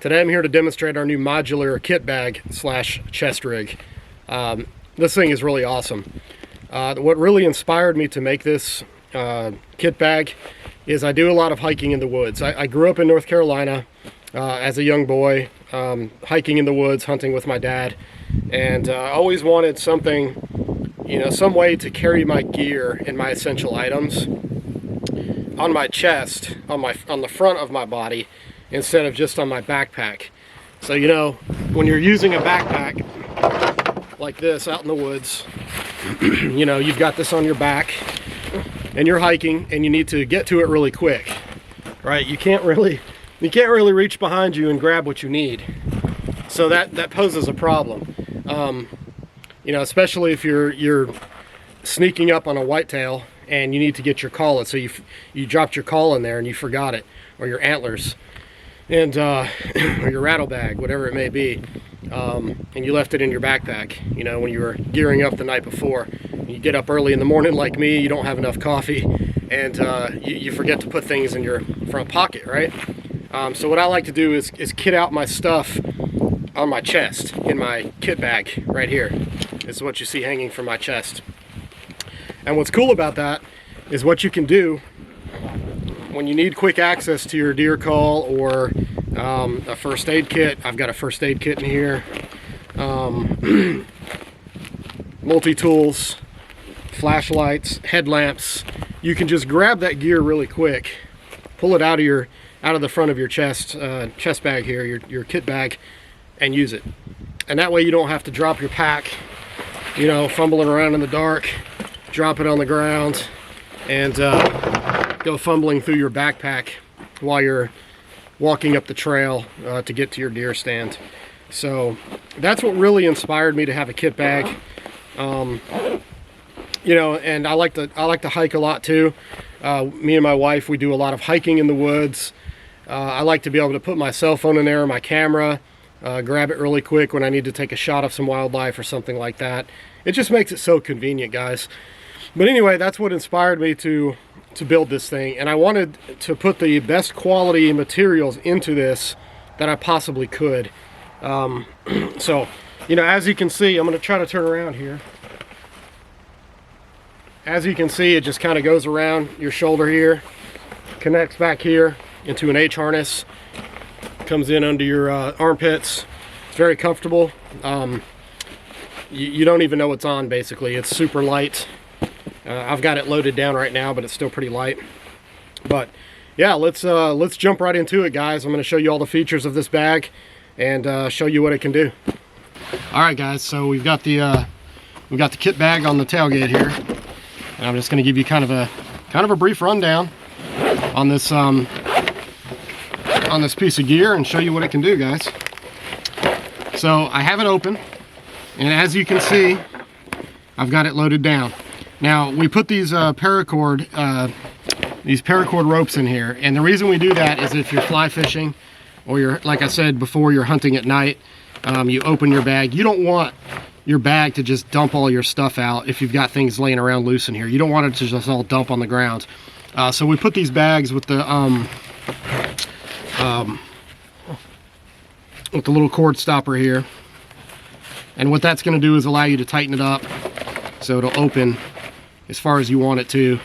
Today I'm here to demonstrate our new modular kit bag slash chest rig. This thing is really awesome. What really inspired me to make this kit bag is I do a lot of hiking in the woods. I grew up in North Carolina as a young boy, hiking in the woods, hunting with my dad, and I always wanted something, some way to carry my gear and my essential items on my chest, on the front of my body, instead of just on my backpack. So when you're using a backpack like this out in the woods, you've got this on your back and you're hiking and you need to get to it really quick, right? You can't really reach behind you and grab what you need. So that poses a problem, especially if you're sneaking up on a whitetail and you need to get your collar. So you dropped your collar in there and you forgot it, or your antlers, and or your rattle bag, whatever it may be, and you left it in your backpack, when you were gearing up the night before. You get up early in the morning like me, you don't have enough coffee, and you forget to put things in your front pocket, right? So what I like to do is kit out my stuff on my chest in my kit bag right here. This is what you see hanging from my chest. And what's cool about that is what you can do when you need quick access to your deer call or a first aid kit. I've got a first aid kit in here, multi-tools, flashlights, headlamps. You can just grab that gear really quick, pull it out of the front of your chest bag here, your kit bag, and use it. And that way you don't have to drop your pack, fumbling around in the dark, drop it on the ground, and go fumbling through your backpack while you're walking up the trail to get to your deer stand. So that's what really inspired me to have a kit bag. And I like to hike a lot too. Me and my wife, we do a lot of hiking in the woods. I like to be able to put my cell phone in there, or my camera, grab it really quick when I need to take a shot of some wildlife or something like that. It just makes it so convenient, guys. But anyway, that's what inspired me to build this thing, and I wanted to put the best quality materials into this that I possibly could. So, as you can see, I'm going to try to turn around here. As you can see, it just kind of goes around your shoulder here, connects back here into an H harness, comes in under your armpits. It's very comfortable. You don't even know what's on, basically. It's super light. I've got it loaded down right now, but it's still pretty light. But yeah, let's jump right into it, guys. I'm going to show you all the features of this bag and show you what it can do. All right, guys. So we've got the kit bag on the tailgate here, and I'm just going to give you kind of a brief rundown on this piece of gear and show you what it can do, guys. So I have it open, and as you can see, I've got it loaded down. Now, we put these paracord ropes in here, and the reason we do that is if you're fly fishing, or like I said before, you're hunting at night, you open your bag. You don't want your bag to just dump all your stuff out if you've got things laying around loose in here. You don't want it to just all dump on the ground. So we put these bags with the little cord stopper here, and what that's going to do is allow you to tighten it up so it'll open as far as you want it to,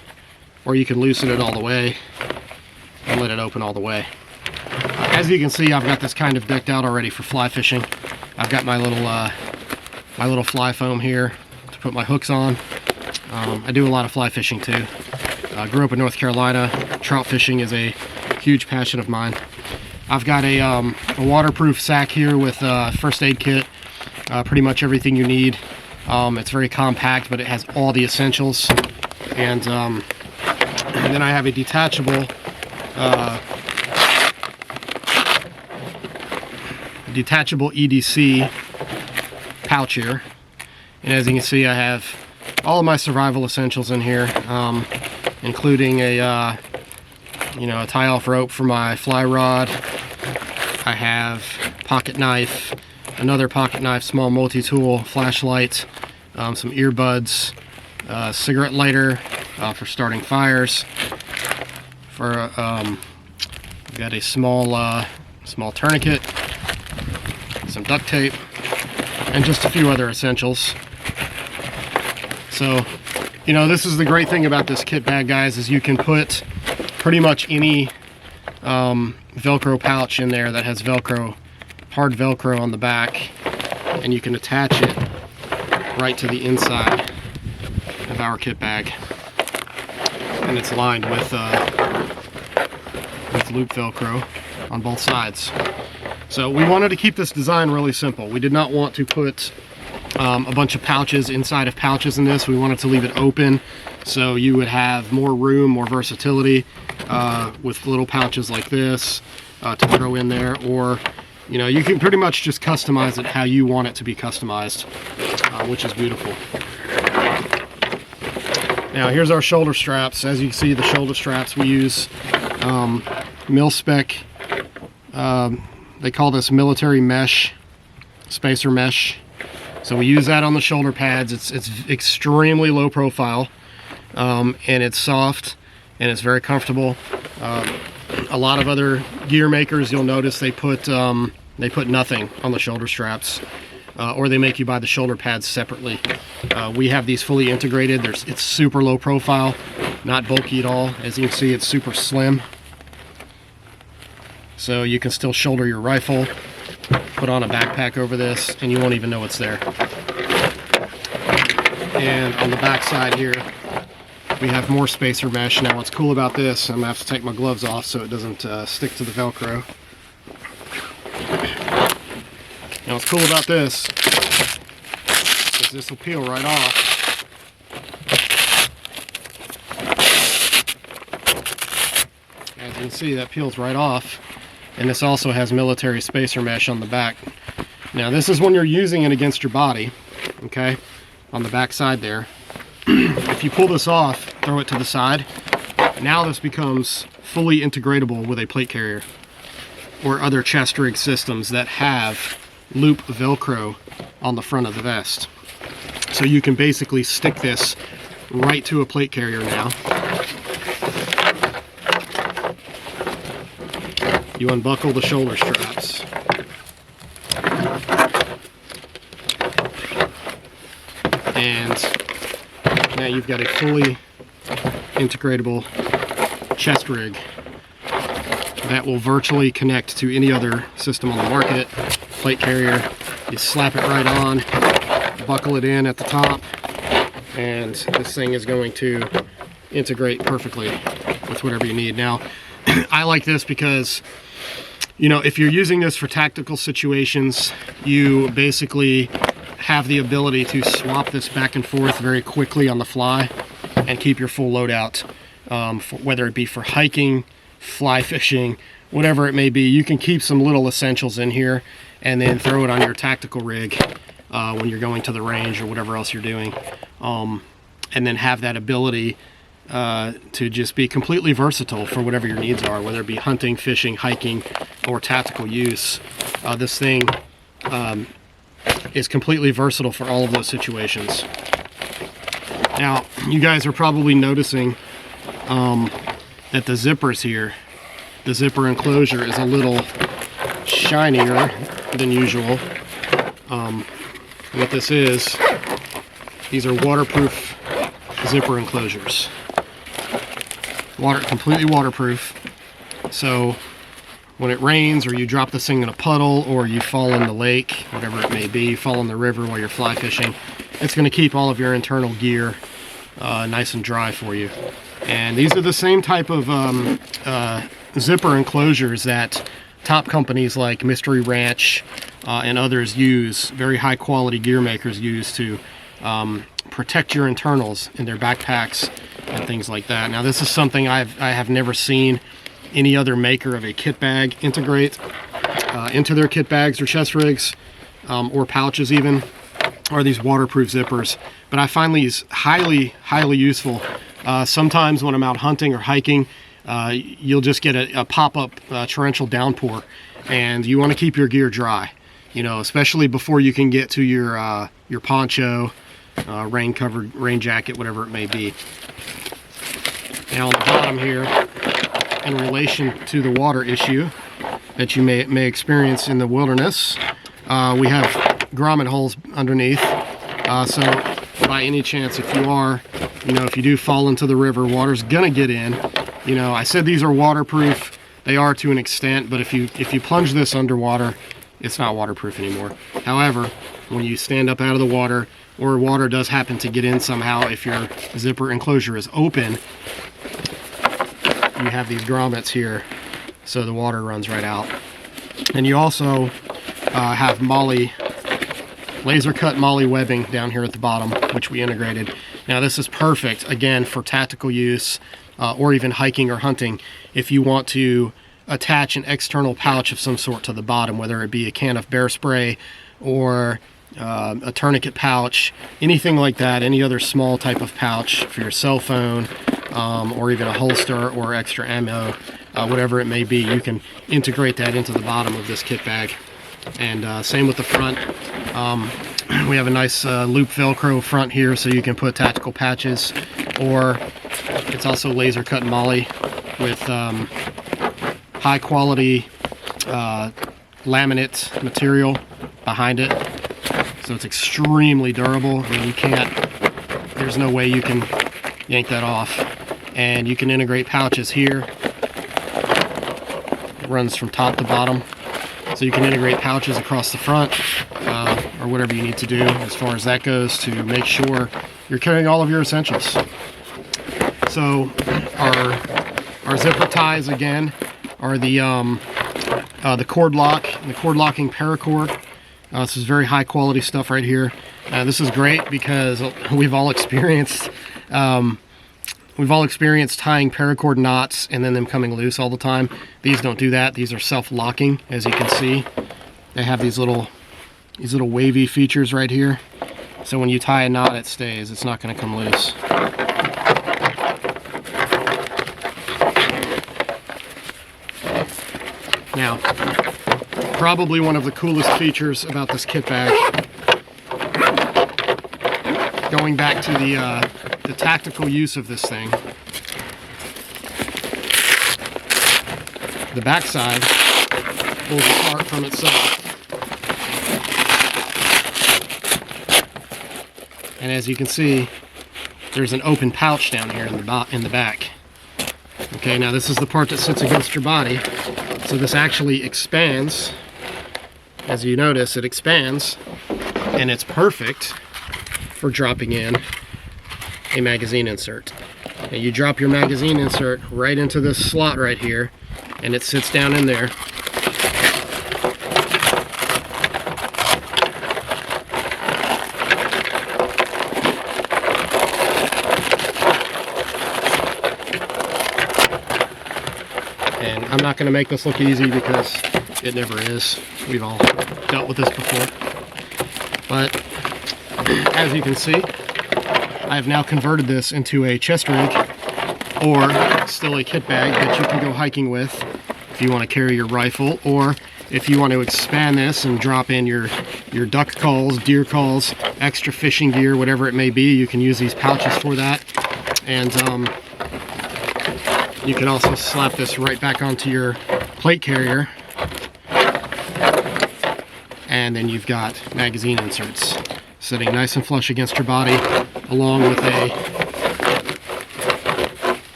or you can loosen it all the way and let it open all the way. As you can see, I've got this kind of decked out already for fly fishing. I've got my little fly foam here to put my hooks on. I do a lot of fly fishing too. I grew up in North Carolina. Trout fishing is a huge passion of mine. I've got a waterproof sack here with a first aid kit, pretty much everything you need. It's very compact, but it has all the essentials. And then I have a detachable EDC pouch here. And as you can see, I have all of my survival essentials in here, including a tie-off rope for my fly rod. I have pocket knife, another pocket knife, small multi-tool, flashlight, some earbuds, cigarette lighter for starting fires. We've got a small tourniquet some duct tape, and just a few other essentials. So, you know, this is the great thing about this kit bag, guys, is you can put pretty much any Velcro pouch in there that has Velcro, hard Velcro on the back, and you can attach it right to the inside of our kit bag. And it's lined with loop Velcro on both sides. So we wanted to keep this design really simple. We did not want to put a bunch of pouches inside of pouches in this. We wanted to leave it open so you would have more room, more versatility with little pouches like this to throw in there, or you know, you can pretty much just customize it how you want it to be customized, which is beautiful. Now here's our shoulder straps. As you can see, the shoulder straps we use mil-spec. They call this military mesh, spacer mesh. So we use that on the shoulder pads. It's extremely low profile, and it's soft, and it's very comfortable. A lot of other gear makers, you'll notice they put nothing on the shoulder straps, or they make you buy the shoulder pads separately. We have these fully integrated. It's super low profile, not bulky at all. As you can see, it's super slim. So you can still shoulder your rifle, put on a backpack over this, and you won't even know it's there. And on the back side here, we have more spacer mesh. Now what's cool about this, I'm gonna have to take my gloves off so it doesn't stick to the Velcro. Now what's cool about this is this will peel right off. As you can see, that peels right off. And this also has military spacer mesh on the back. Now this is when you're using it against your body, okay, on the back side there. If you pull this off, throw it to the side, now this becomes fully integratable with a plate carrier or other chest rig systems that have loop Velcro on the front of the vest. So you can basically stick this right to a plate carrier now. You unbuckle the shoulder straps. And now you've got a fully integratable chest rig that will virtually connect to any other system on the market. Plate carrier, you slap it right on, buckle it in at the top, and this thing is going to integrate perfectly with whatever you need. Now, I like this because, you know, if you're using this for tactical situations, you basically have the ability to swap this back and forth very quickly on the fly and keep your full loadout, whether it be for hiking, fly fishing, whatever it may be. You can keep some little essentials in here and then throw it on your tactical rig when you're going to the range or whatever else you're doing, and then have that ability to just be completely versatile for whatever your needs are, whether it be hunting, fishing, hiking, or tactical use. This thing is completely versatile for all of those situations. Now, you guys are probably noticing that the zippers here, the zipper enclosure is a little shinier than usual. What this is, these are waterproof zipper enclosures. Completely waterproof. So when it rains, or you drop this thing in a puddle, or you fall in the lake, whatever it may be, you fall in the river while you're fly fishing, it's going to keep all of your internal gear nice and dry for you. And these are the same type of zipper enclosures that top companies like Mystery Ranch and others use, very high quality gear makers use to protect your internals in their backpacks and things like that. Now this is something I have never seen any other maker of a kit bag integrate into their kit bags or chest rigs, or pouches even, are these waterproof zippers. But I find these highly useful. Sometimes when I'm out hunting or hiking, you'll just get a pop-up torrential downpour, and you want to keep your gear dry, you know, especially before you can get to your poncho, rain-covered rain jacket, whatever it may be. Now on the bottom here, in relation to the water issue that you may experience in the wilderness, We have grommet holes underneath, so by any chance, if you are, if you do fall into the river, water's gonna get in. I said these are waterproof. They are to an extent, but if you plunge this underwater, it's not waterproof anymore. However, when you stand up out of the water, or water does happen to get in somehow, if your zipper enclosure is open, you have these grommets here, so the water runs right out. And you also have laser cut MOLLE webbing down here at the bottom, which we integrated. Now this is perfect, again, for tactical use, or even hiking or hunting, if you want to attach an external pouch of some sort to the bottom, whether it be a can of bear spray or a tourniquet pouch, anything like that, any other small type of pouch for your cell phone, or even a holster or extra ammo, whatever it may be, you can integrate that into the bottom of this kit bag. And same with the front. We have a nice loop Velcro front here, so you can put tactical patches, or it's also laser cut MOLLE with high quality laminate material behind it, so it's extremely durable. I mean, there's no way you can yank that off. And you can integrate pouches here. It runs from top to bottom, so you can integrate pouches across the front, or whatever you need to do as far as that goes, to make sure you're carrying all of your essentials. So our zipper ties, again, are the cord lock and the cord locking paracord. This is very high quality stuff right here. This is great because we've all experienced tying paracord knots and then them coming loose all the time. These don't do that. These are self-locking, as you can see. They have these little wavy features right here. So when you tie a knot, it stays. It's not going to come loose. Now, probably one of the coolest features about this kit bag, going back to the tactical use of this thing, the backside pulls apart from itself, and as you can see, there's an open pouch down here in the back. Okay, now this is the part that sits against your body, so this actually expands. As you notice, it expands, and it's perfect for dropping in a magazine insert. And you drop your magazine insert right into this slot right here, and it sits down in there. And I'm not going to make this look easy because it never is. We've all dealt with this before. But as you can see, I have now converted this into a chest rig, or still a kit bag that you can go hiking with if you want to carry your rifle, or if you want to expand this and drop in your duck calls, deer calls, extra fishing gear, whatever it may be. You can use these pouches for that. And you can also slap this right back onto your plate carrier, and then you've got magazine inserts sitting nice and flush against your body, along with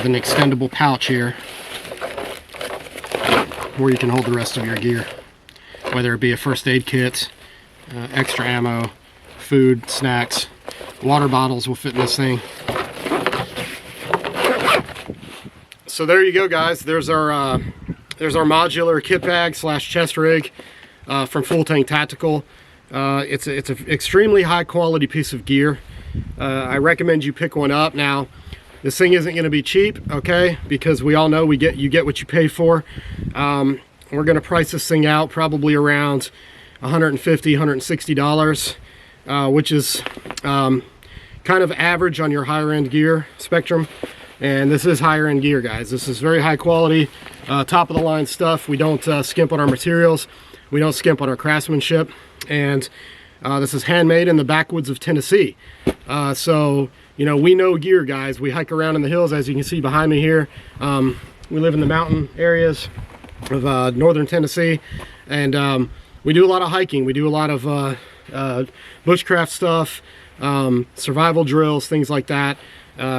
an extendable pouch here where you can hold the rest of your gear, whether it be a first aid kit, extra ammo, food, snacks, water bottles will fit in this thing. So there you go, guys. There's our modular kit bag slash chest rig from FullTang Tactical. It's an extremely high quality piece of gear. I recommend you pick one up. Now, this thing isn't going to be cheap, okay? Because we all know you get what you pay for. We're going to price this thing out probably around $150, $160, which is kind of average on your higher end gear spectrum. And this is higher end gear, guys. This is very high quality, top of the line stuff. We don't skimp on our materials. We don't skimp on our craftsmanship. And this is handmade in the backwoods of Tennessee. So, you know, we know gear, guys. We hike around in the hills, as you can see behind me here. We live in the mountain areas of northern Tennessee. And we do a lot of hiking. We do a lot of bushcraft stuff, survival drills, things like that.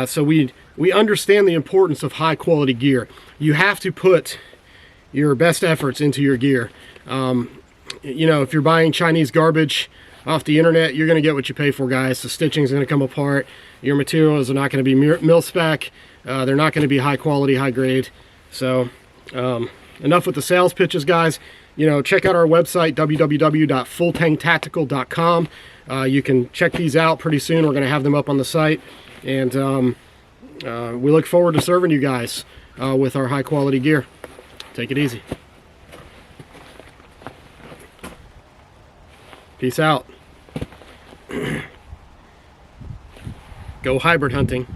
So we understand the importance of high quality gear. You have to put your best efforts into your gear. You know, if you're buying Chinese garbage off the internet, you're going to get what you pay for, guys. The stitching is going to come apart. Your materials are not going to be mil-spec. They're not going to be high quality, high grade. So enough with the sales pitches, guys. You know, check out our website, www.fulltangtactical.com. You can check these out pretty soon. We're going to have them up on the site. And we look forward to serving you guys with our high quality gear. Take it easy. Peace out. Go hybrid hunting.